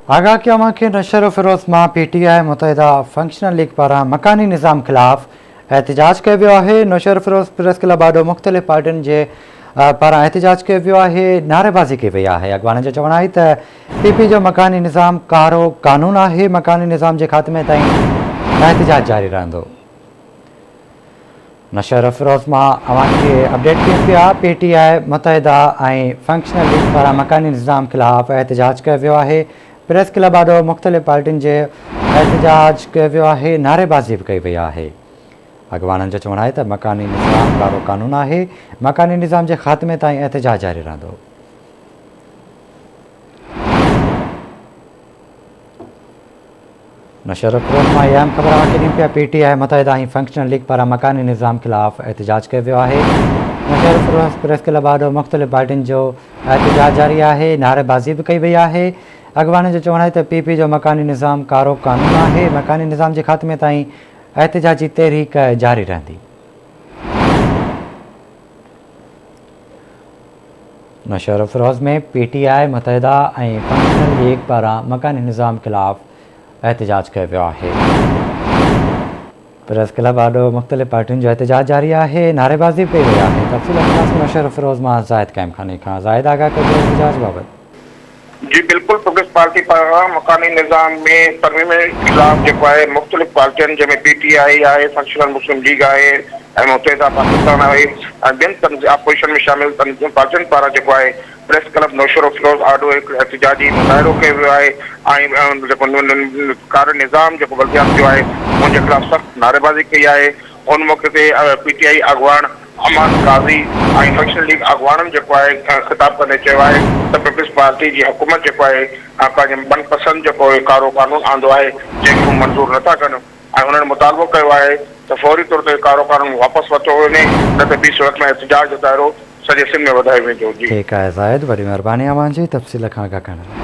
आगाह किया के नशर फिरोज मां PTI मुतहदा फंक्शनल लीग पारा मकानी निज़ाम खिलाफ़ एहतजाज किया वियो है। नशर फिरोज प्रेस क्लब आॾो मुख़्तलिफ़ पार्टियुनि जे पारां एहतजाज किया वियो आहे, नारेबाज़ी कई वई आहे। अॻवाननि जो चवणु आहे त PP जो मकानी निज़ाम कारो कानून आहे। मकानी निज़ाम के ख़ात्मे ताईं एहतजाज जारी रहंदो। नशर फिरोज मां अवांखे अपडेट कयूं पिया। PTI मुतहदा ऐं फंक्शनल लीग पारां मकानी निज़ाम खिलाफ़ एहतजाज किया वियो आहे। प्रेस क्लब आॾो मुख़्तलिफ़ पार्टियुनि जे एहतजाज किया वियो आहे, नारेबाज़ी बि कई वई आहे। अॻवाननि जो चवणु आहे त मकानी निज़ाम कारो कानून आहे। मकानी निज़ाम के ख़ात्मे ताईं एहतजाज जारी रहंदो। नशर फिरोज मां अहम ख़बर अवांखे ॾियूं पिया। PTI मुतहदा ऐं फंक्शनल लीग पारां मकानी निज़ाम खिलाफ़ एहतजाज किया वियो आहे। नशर फिरोज प्रेस क्लब आॾो मुख़्तलिफ़ पार्टियुनि जो एहतजाज जारी आहे, नारेबाज़ी बि कई वई आहे। अॻवाननि जो चवणु आहे त PP जो मकानी निज़ाम कारो कानून आहे। मकानी निज़ाम के ख़ात्मे ताईं एहतजाजी तहरीक जारी रहंदी। नशर फिरोज में PTI मुतहदा ऐं फंक्शनल लीग पारां मकानी निज़ाम खिलाफ़ एहतजाज किया वियो आहे। प्रेस क्लब आॾो मुख़्तलिफ़ पार्टियुनि जो एहतजाज जारी आहे, नारेबाज़ी कई वई आहे। तफ़सील नशर फिरोज मां ज़ाहिद कैमखानी खां। ज़ाहिद, आगाह कजो एहतजाज बाबति। जी बिल्कुल, पीपल्स पार्टी पारां मकानी निज़ाम में तरमीम खिलाफ़ जेको आहे मुख़्तलिफ़ पार्टियुनि जंहिंमें PTI आहे, फंक्शनल मुस्लिम लीग आहे ऐं मुतहदा पाकिस्तान आहे ऐं ॿियनि अपोजिशन में शामिल पार्टियुनि पारां जेको आहे प्रेस क्लब नौशर फिरोज आॾो हिकु एहतजाजी मुज़ाहिरो कयो वियो आहे ऐं जेको कार निज़ाम जेको बल्दियात जो आहे उनजे ख़िलाफ़ सख़्तु नारेबाज़ी कई आहे। उन मौक़े ते PTI अॻवान अमान काज़ी ऐं फंक्शनल लीग अॻवाननि जेको आहे ख़िताब कंदे चयो आहे त पीपल्स पार्टी जी हुकूमत जेको आहे पंहिंजे मनपसंद जेको कारो कानून आंदो आहे जंहिंखे हू मंज़ूर नथा कनि ऐं उन्हनि मुतालबो कयो आहे त फौरी तौर ते कारो कानून वापसि वरितो वञे, न त ॿी सूरत में एहतजाज जो दाइरो सॼे सिंध में वधायो वेंदो। जी ठीकु आहे ज़ाहिद, वॾी महिरबानी अवां जी तफ़सील खां आगाह करण लाइ।